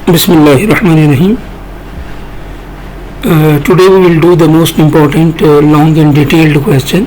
Bismillahirrahmanirrahim. Today we will do the most important long and detailed question.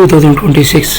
2026.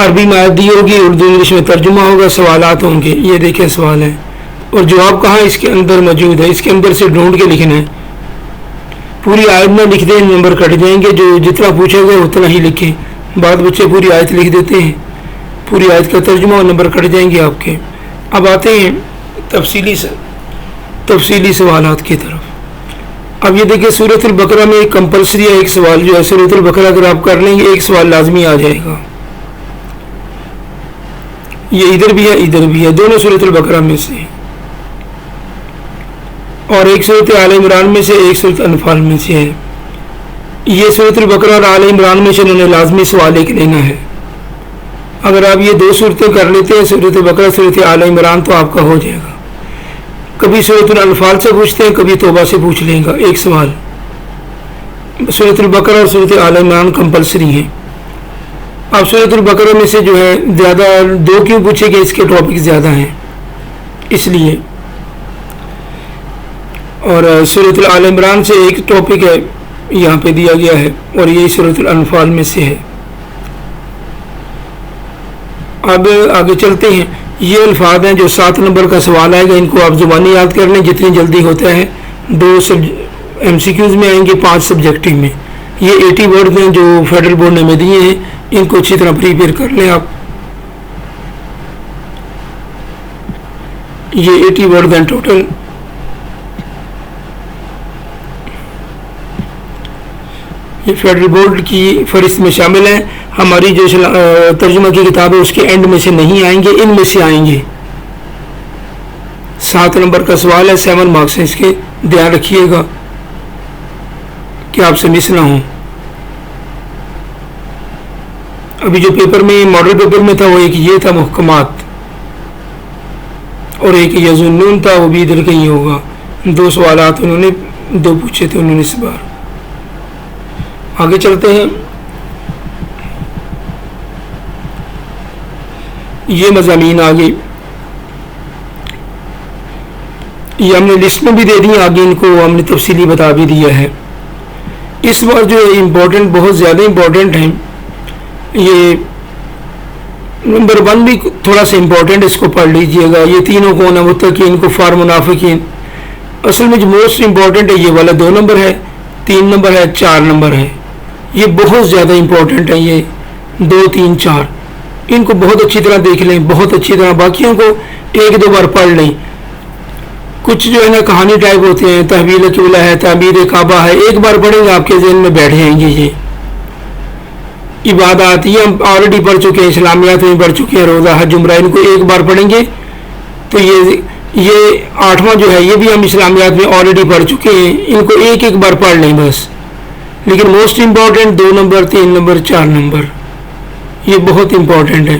عربی میں آیت دی ہوگی، اردو انگلش میں ترجمہ ہوگا، سوالات ہوں گے. یہ دیکھیں سوال ہے اور جواب کہاں اس کے اندر موجود ہے، اس کے اندر سے ڈھونڈ کے لکھنا ہے. پوری آیت نہ لکھ دیں، نمبر کٹ جائیں گے. جو جتنا پوچھے گا اتنا ہی لکھیں. بعض بچے پوری آیت لکھ دیتے ہیں، پوری آیت کا ترجمہ اور نمبر کٹ جائیں گے آپ کے. اب آتے ہیں تفصیلی سوالات کی طرف. اب یہ دیکھیں سورۃ البقرہ میں ایک کمپلسری ہے، ایک سوال جو ہے سورۃ البقرہ اگر آپ کر لیں گے ایک سوال لازمی آ جائے گا. یہ ادھر بھی ہے ادھر بھی ہے، دونوں سورۃ البقرہ میں سے، اور ایک سورۃ آل عمران میں سے، ایک سورۃ انفال میں سے ہے. یہ سورۃ البقرہ اور آل عمران میں سے انہوں نے لازمی سوال ایک لینا ہے. اگر آپ یہ دو صورتیں کر لیتے ہیں، سورۃ البقرہ سورۃ آل عمران، تو آپ کا ہو جائے گا. کبھی سورۃ الانفال سے پوچھتے ہیں، کبھی توبہ سے پوچھ لیں گا ایک سوال. سورۃ البقرہ اور سورۃ آل عمران کمپلسری ہیں. اب سورۃ البقرہ میں سے جو ہے زیادہ دو کیوں پوچھے گئے، اس کے ٹاپک زیادہ ہیں اس لیے. اور سورۃ آل عمران سے ایک ٹاپک ہے یہاں پہ دیا گیا ہے، اور یہی سورۃ الانفال میں سے ہے. اب آگے چلتے ہیں. یہ الفاظ ہیں جو 7 نمبر کا سوال آئے گا، ان کو آپ زبانی یاد کر لیں جتنی جلدی ہوتا ہے. 2 MCQs میں آئیں گے، 5 سبجیکٹو میں. یہ 80 ورڈ ہیں جو فیڈرل بورڈ نے ہمیں دیے ہیں، ان کو اچھی طرح پریپیئر کر لیں آپ. یہ 80 ورڈ ہیں ٹوٹل. یہ فیڈرل بورڈ کی فہرست میں شامل ہیں. ہماری جو ترجمہ کی کتاب ہے اس کے اینڈ میں سے نہیں آئیں گے، ان میں سے آئیں گے. 7 نمبر کا سوال ہے، 7 مارکس ہیں اس کے. دھیان رکھیے گا کہ آپ سے مس نہ ہوں. ابھی جو پیپر میں ماڈل پیپر میں تھا وہ ایک یہ تھا محکمات، اور ایک یظنون تھا، وہ بھی ادھر کہیں ہوگا. 2 سوالات انہوں نے 2 پوچھے تھے انہوں نے اس بار. آگے چلتے ہیں. یہ مضامین آگے یہ ہم نے لسٹ میں بھی دے دی، آگے ان کو ہم نے تفصیلی بتا بھی دیا ہے. اس بار جو امپورٹنٹ بہت زیادہ امپورٹنٹ ہیں. یہ نمبر 1 بھی تھوڑا سا امپورٹنٹ، اس کو پڑھ لیجئے گا. یہ تینوں کون ہیں، متقین، کفار، منافقین. اصل میں جو موسٹ امپورٹنٹ ہے یہ والا 2 نمبر ہے، 3 نمبر ہے، 4 نمبر ہے. یہ بہت زیادہ امپورٹنٹ ہے، یہ 2 3 4. ان کو بہت اچھی طرح دیکھ لیں، بہت اچھی طرح. باقیوں کو 1-2 بار پڑھ لیں. کچھ جو ہے نا کہانی ٹائپ ہوتے ہیں، تحویل قبلہ ہے، تعبیر کعبہ ہے، ایک بار پڑھیں گے آپ کے ذہن میں بیٹھ جائیں گے. یہ عبادات یہ ہم آلریڈی پڑھ چکے ہیں، اسلامیات میں پڑھ چکے ہیں، روزہ، حج، عمرہ. ان کو ایک بار پڑھیں گے تو یہ 8واں جو ہے یہ بھی ہم اسلامیات میں آلریڈی پڑھ چکے ہیں. ان کو ایک بار پڑھ لیں بس. لیکن most important 2 number, 3 number, 4 number یہ بہت امپورٹنٹ ہے.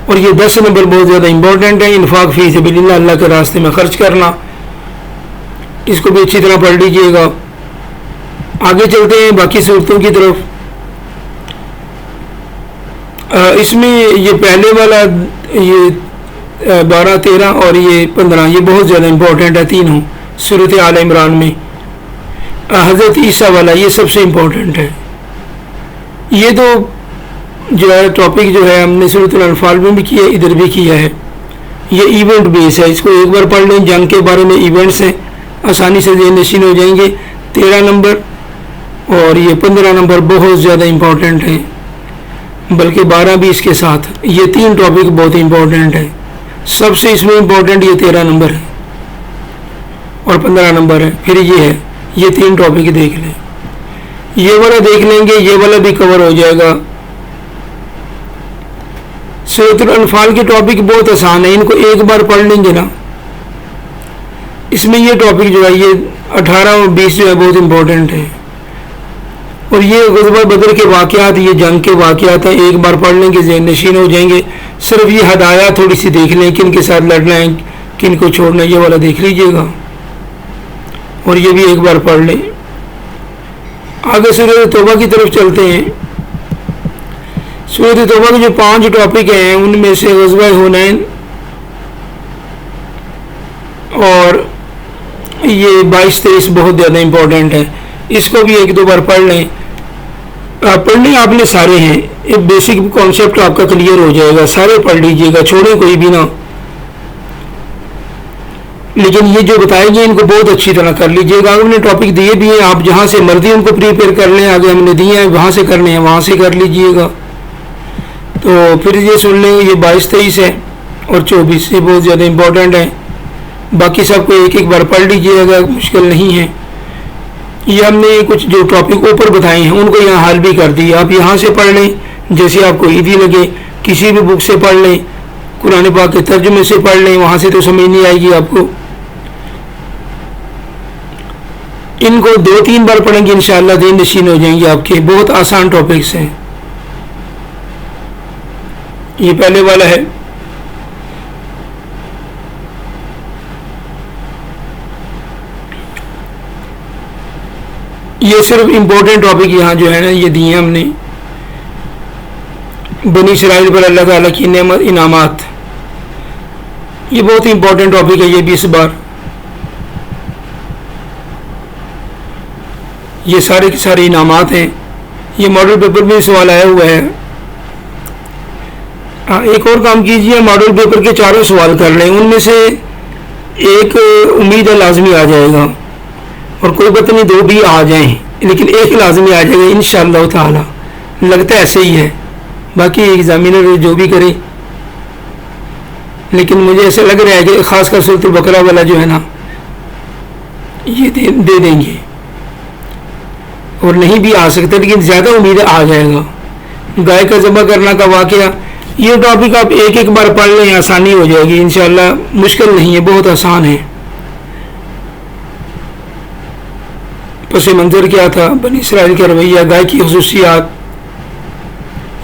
اور یہ 10 نمبر بہت زیادہ امپورٹنٹ ہے. انفاق فی سبیل اللہ، اللہ کے راستے میں خرچ کرنا، اس کو بھی اچھی طرح پڑھ لیجئے گا. آگے چلتے ہیں باقی صورتوں کی طرف. اس میں یہ پہلے والا یہ 12 13 اور یہ 15 یہ بہت زیادہ امپورٹنٹ ہے تینوں. سورۃ آل عمران میں حضرت عیسیٰ والا یہ سب سے امپورٹنٹ ہے. یہ تو جو ہے ٹاپک جو ہے ہم نے سورۃ الانفال میں بھی کیا، ادھر بھی کیا ہے. یہ ایونٹ بیس ہے، اس کو ایک بار پڑھ لیں. جنگ کے بارے میں ایونٹس ہیں، آسانی سے ذہن نشین ہو جائیں گے. 13 نمبر اور یہ 15 نمبر بہت زیادہ امپورٹنٹ ہیں، بلکہ 12 بھی اس کے ساتھ. یہ 3 ٹاپک بہت امپورٹنٹ ہیں. سب سے اس میں امپورٹنٹ یہ 13 نمبر ہے اور 15 نمبر ہے. پھر یہ ہے، یہ 3 ٹاپک دیکھ لیں. یہ والا دیکھ لیں گے، یہ والا بھی کور ہو جائے گا. سورۃ الانفال کے ٹاپک بہت آسان ہے، ان کو ایک بار پڑھ لیں گے نا. اس میں یہ ٹاپک جو ہے یہ 18 اور 20 جو ہے بہت امپورٹنٹ ہے. اور یہ غزوہ بدر کے واقعات، یہ جنگ کے واقعات ہیں، ایک بار پڑھ لیں گے ذہن نشین ہو جائیں گے. صرف یہ ہدایات تھوڑی سی دیکھ لیں، کن کے ساتھ لڑنا ہے، کن کو چھوڑنا ہے، یہ والا دیکھ لیجئے گا. اور یہ بھی ایک بار پڑھ لیں. آگے سورۃ توبہ کی طرف چلتے ہیں. سورۃ توبہ کے جو 5 ٹاپک ہیں ان میں سے غزوہ حنین اور یہ 22-23 بہت زیادہ امپورٹنٹ ہے. اس کو بھی 1-2 بار پڑھ لیں. پڑھنے آپ نے سارے ہیں, ایک بیسک کانسیپٹ آپ کا کلیئر ہو جائے گا, سارے پڑھ لیجئے گا, چھوڑیں کوئی بھی نہ. لیکن یہ جو بتائے گئے ان کو بہت اچھی طرح کر لیجئے گا. ہم نے ٹاپک دیے بھی ہیں, آپ جہاں سے مرضی ان کو پریپیئر کر لیں, آگے ہم نے دیے ہیں وہاں سے کرنے ہیں وہاں سے کر لیجئے گا. تو پھر یہ سن لیں, یہ 22-23 ہے اور 24 یہ بہت زیادہ امپورٹنٹ ہے. باقی سب کو ایک ایک بار پڑھ لیجئے گا, مشکل نہیں ہے. یہ ہم نے کچھ جو ٹاپک اوپر بتائے ہیں ان کو یہاں حل بھی کر دی. آپ یہاں سے پڑھ لیں جیسے آپ کو ایزی لگے, کسی بھی بک سے پڑھ لیں, قرآن پاک کے ترجمے سے پڑھ لیں, وہاں سے تو سمجھ نہیں آئے گی آپ کو. ان کو 2-3 بار پڑھیں گے انشاءاللہ دین نشین ہو جائیں گے آپ کے. بہت آسان ٹاپکس ہیں. یہ پہلے والا ہے. یہ صرف امپورٹنٹ ٹاپک یہاں جو ہے نا یہ دیے ہم نے. بنی اسرائیل پر اللہ تعالیٰ کی نعمت انعامات, یہ بہت امپورٹنٹ ٹاپک ہے. یہ بھی اس بار یہ سارے کے سارے انعامات ہیں. یہ ماڈل پیپر میں سوال آیا ہوا ہے. ایک اور کام کیجئے, ماڈل پیپر کے 4 سوال کر لیں, ان میں سے ایک امید ہے لازمی آ جائے گا, اور کوئی بات نہیں 2 بھی آ جائیں, لیکن ایک لازمی آ جائے گا انشاءاللہ تعالی. لگتا ہے ایسے ہی ہے, باقی ایگزامینر جو بھی کرے, لیکن مجھے ایسے لگ رہا ہے کہ خاص کر سورۃ البقرہ والا جو ہے نا یہ دے دیں گے, اور نہیں بھی آ سکتا لیکن زیادہ امید آ جائے گا. گائے کا ذبح کرنا کا واقعہ, یہ ٹاپک آپ ایک ایک بار پڑھ لیں, آسانی ہو جائے گی انشاءاللہ. مشکل نہیں ہے, بہت آسان ہے. پس منظر کیا تھا, بنی اسرائیل کا رویہ, گائے کی خصوصیات,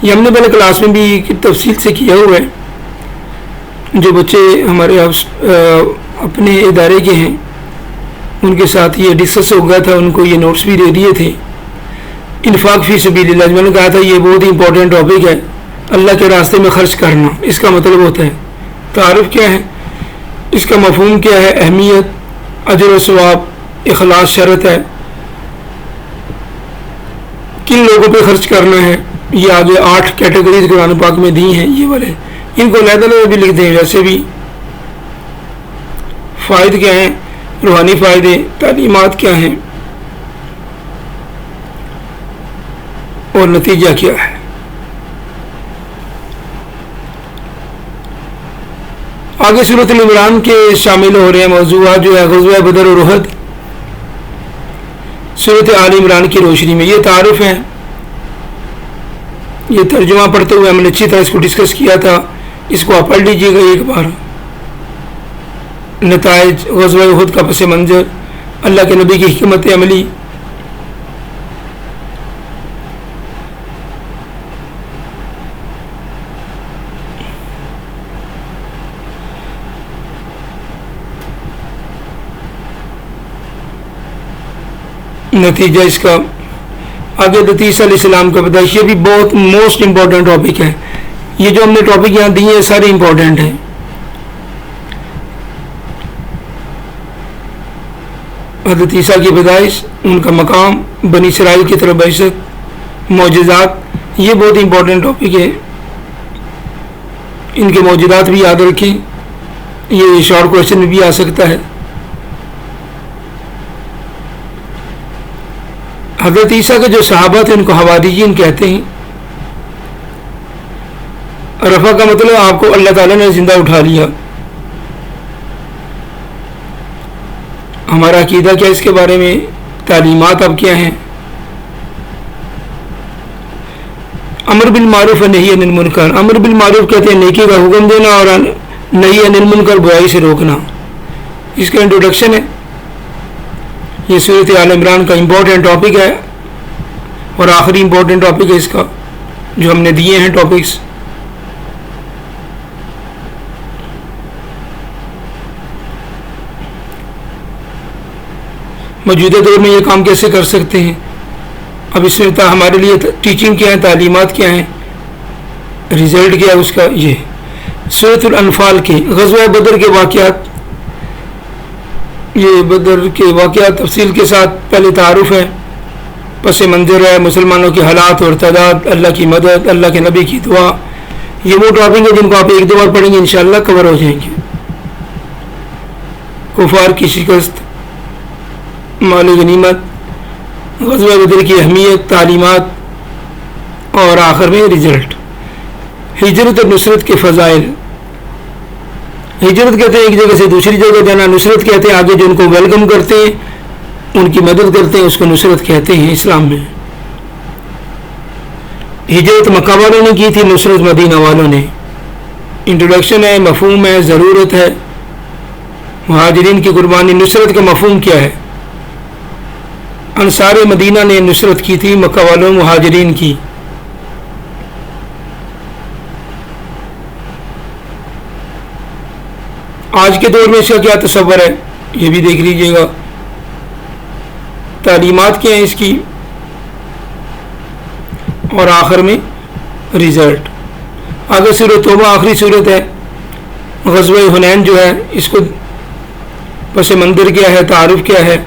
یہ ہم نے پہلے کلاس میں بھی تفصیل سے کیا ہوا ہے. جو بچے ہمارے اپنے ادارے کے ہیں ان کے ساتھ یہ ڈسکس ہو گیا تھا, ان کو یہ نوٹس بھی دے دیے تھے. انفاق فی سبیل اللہ, میں نے کہا تھا یہ بہت امپورٹنٹ ٹاپک ہے. اللہ کے راستے میں خرچ کرنا, اس کا مطلب ہوتا ہے تعارف کیا ہے, اس کا مفہوم کیا ہے, اہمیت, اجر و ثواب, اخلاص شرط ہے, کن لوگوں پہ خرچ کرنا ہے. یہ آگے 8 کیٹیگریز قرآن پاک میں دی ہیں. یہ والے ان کو علیحدہ بھی لکھ دیں. ویسے بھی فائدے کیا ہیں, روحانی فائدے, تعلیمات کیا ہیں, اور نتیجہ کیا ہے. آگے سورۃ عمران کے شامل ہو رہے ہیں موضوعات جو ہے غزوہ بدر اور احد, سورۃ آل عمران کی روشنی میں. یہ تعارف ہے, یہ ترجمہ پڑھتے ہوئے ہم نے اچھی طرح اس کو ڈسکس کیا تھا. اس کو آپ پڑھ لیجئے گا ایک بار. نتائج غزوہ احد کا پس منظر, اللہ کے نبی کی حکمت عملی, نتیجہ اس کا. آگے عیسیٰ علیہ السلام کا پیدائش, یہ بھی بہت موسٹ امپورٹنٹ ٹاپک ہے. یہ جو ہم نے ٹاپک یہاں دیے ہیں سارے امپورٹنٹ ہیں. حضرت عیسیٰ کی پیدائش, ان کا مقام, بنی اسرائیل کی طرف بعثت, معجزات, یہ بہت امپورٹنٹ ٹاپک ہے. ان کے معجزات بھی یاد رکھیں, یہ شارٹ کویشچن میں بھی آ سکتا ہے. حضرت عیسیٰ کے جو صحابہ تھے ان کو حواریین کہتے ہیں. رفع کا مطلب آپ کو اللہ تعالیٰ نے زندہ اٹھا لیا. ہمارا عقیدہ کیا اس کے بارے میں, تعلیمات اب کیا ہیں. امر بالمعروف و نہی عن المنکر, امر بالمعروف کہتے ہیں نیکی کا حکم دینا, اور نہی عن المنکر برائی سے روکنا. اس کا انٹروڈکشن ہے. یہ سورۃ آل عمران کا امپورٹنٹ ٹاپک ہے, اور آخری امپورٹنٹ ٹاپک ہے اس کا جو ہم نے دیے ہیں ٹاپکس. موجودہ دور میں یہ کام کیسے کر سکتے ہیں. اب اس میں ہمارے لیے ٹیچنگ کیا ہے, تعلیمات کیا ہیں, رزلٹ کیا ہے اس کا. یہ سورۃ الانفال کے غزوہ بدر کے واقعات, یہ بدر کے واقعات تفصیل کے ساتھ پہلے تعارف ہے, پس منظر ہے، مسلمانوں کے حالات اور تعداد، اللہ کی مدد، اللہ کے نبی کی دعا، یہ وہ ٹاپک ہے جن کو آپ ایک دو بار پڑھیں گے انشاءاللہ کور ہو جائیں گے۔ کفار کی شکست، مال غنیمت، غزوہ بدر کی اہمیت، تعلیمات اور آخر میں رزلٹ۔ ہجرت اور نصرت کے فضائل۔ ہجرت کہتے ہیں ایک جگہ سے دوسری جگہ جانا، نصرت کہتے ہیں آگے جو ان کو ویلکم کرتے ہیں، ان کی مدد کرتے ہیں، اس کو نصرت کہتے ہیں اسلام میں۔ ہجرت مکہ والوں نے کی تھی، نصرت مدینہ والوں نے۔ انٹروڈکشن ہے، مفہوم ہے، ضرورت ہے، مہاجرین کی قربانی۔ نصرت کا مفہوم کیا ہے؟ انصار مدینہ نے نصرت کی تھی مکہ والوں مہاجرین کی۔ آج کے دور میں اس کا کیا تصور ہے یہ بھی دیکھ لیجئے گا۔ تعلیمات کیا ہیں اس کی، اور آخر میں رزلٹ۔ آگے سورۃ توبہ آخری سورت ہے۔ غزوہ حنین جو ہے اس کو پس منظر کیا ہے، تعارف کیا ہے۔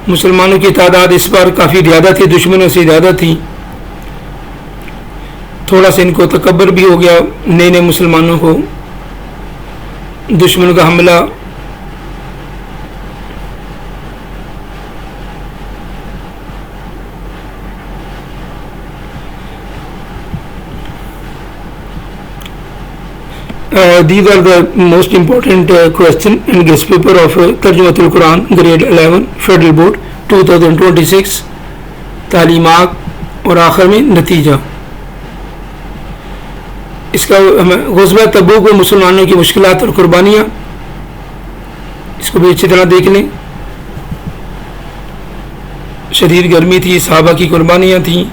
مسلمانوں کی تعداد اس بار کافی زیادہ تھی، دشمنوں سے زیادہ تھی۔ تھوڑا سا ان کو تکبر بھی ہو گیا، نئے نئے مسلمانوں کو دشمن کا حملہ۔ These are the most important question and guest paper of ترجمۃ القرآن گریڈ 11 فیڈرل بورڈ 2026۔ تعلیمات اور آخر میں نتیجہ۔ اس کا غزوہ تبوک میں مسلمانوں کی مشکلات اور قربانیاں، اس کو بھی اچھی طرح دیکھ لیں۔ شدید گرمی تھی، صحابہ کی قربانیاں تھیں۔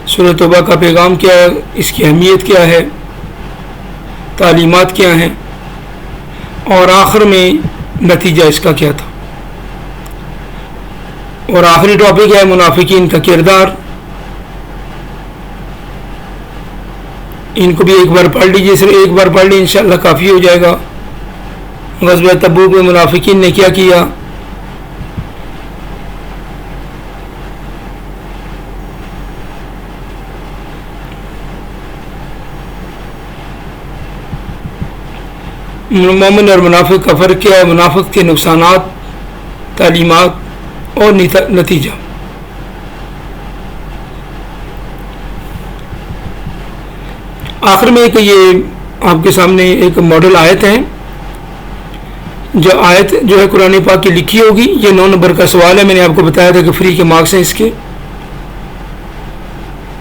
سورۃ توبہ کا پیغام کیا ہے، اس کی اہمیت کیا ہے، تعلیمات کیا ہیں، اور آخر میں نتیجہ اس کا کیا تھا۔ اور آخری ٹاپک ہے منافقین کا کردار۔ ان کو بھی ایک بار پڑھ لیجیے، صرف ایک بار پڑھ لیں انشاءاللہ کافی ہو جائے گا۔ غزوہ تبوک میں منافقین نے کیا کیا، مومن اور منافق کا فرق کیا ہے، منافق کے نقصانات، تعلیمات اور نتیجہ۔ آخر میں ایک یہ آپ کے سامنے ایک ماڈل آیت ہے، جو آیت جو ہے قرآن پاک کی لکھی ہوگی۔ یہ 9 نمبر کا سوال ہے، میں نے آپ کو بتایا تھا کہ فری کے مارکس ہیں اس کے۔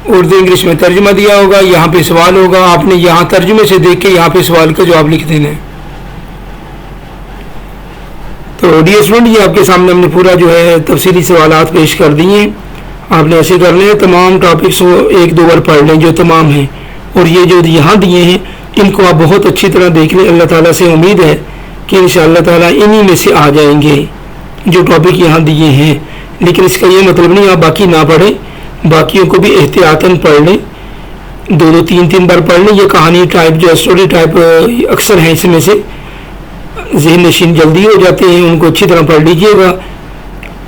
اردو انگلش میں ترجمہ دیا ہوگا، یہاں پہ سوال ہوگا، آپ نے یہاں ترجمے سے دیکھ کے یہاں پہ سوال کا جواب لکھ دینا ہے۔ تو ڈیئر اسٹوڈنٹ، یہ آپ کے سامنے ہم نے پورا جو ہے تفصیلی سوالات پیش کر دیے ہیں، آپ نے ایسے کر لیں، تمام ٹاپکس کو ایک دو بار پڑھ لیں جو تمام ہیں، اور یہ جو یہاں دیے ہیں ان کو آپ بہت اچھی طرح دیکھ لیں۔ اللہ تعالیٰ سے امید ہے کہ انشاءاللہ تعالیٰ انہی میں سے آ جائیں گے جو ٹاپک یہاں دیے ہیں، لیکن اس کا یہ مطلب نہیں آپ باقی نہ پڑھیں، باقیوں کو بھی احتیاطاً پڑھ لیں، 2 3 بار پڑھ لیں۔ یہ کہانی ٹائپ جو اسٹوری ٹائپ اکثر ہیں، اس میں سے ذہن نشین جلدی ہو جاتے ہیں، ان کو اچھی طرح پڑھ لیجئے گا،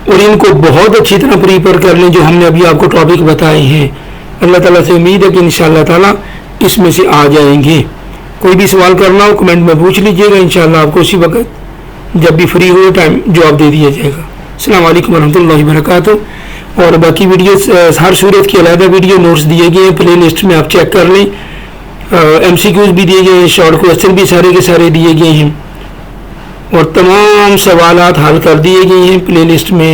اور ان کو بہت اچھی طرح پریپیئر کر لیں جو ہم نے ابھی آپ کو ٹاپک بتائے ہیں۔ اللہ تعالیٰ سے امید ہے کہ انشاءاللہ تعالیٰ اس میں سے آ جائیں گے۔ کوئی بھی سوال کرنا ہو کمنٹ میں پوچھ لیجئے گا، انشاءاللہ آپ کو اسی وقت جب بھی فری ہو ٹائم جواب دے دیا جائے گا۔ السلام علیکم ورحمۃ اللہ وبرکاتہ۔ اور باقی ویڈیوز، ہر صورت کی علیحدہ ویڈیو نوٹس دیے گئے ہیں، پلے لسٹ میں آپ چیک کر لیں۔ MCQs بھی دیے گئے ہیں، شارٹ کوسچن بھی سارے کے سارے دیے گئے ہیں، اور تمام سوالات حل کر دیے گئے ہیں، پلے لسٹ میں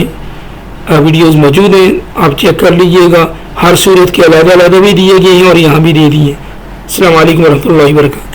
ویڈیوز موجود ہیں، آپ چیک کر لیجئے گا۔ ہر صورت کے علیحدہ بھی دیے گئے ہیں اور یہاں بھی دے دیے ہیں۔ السلام علیکم ورحمۃ اللہ وبرکاتہ۔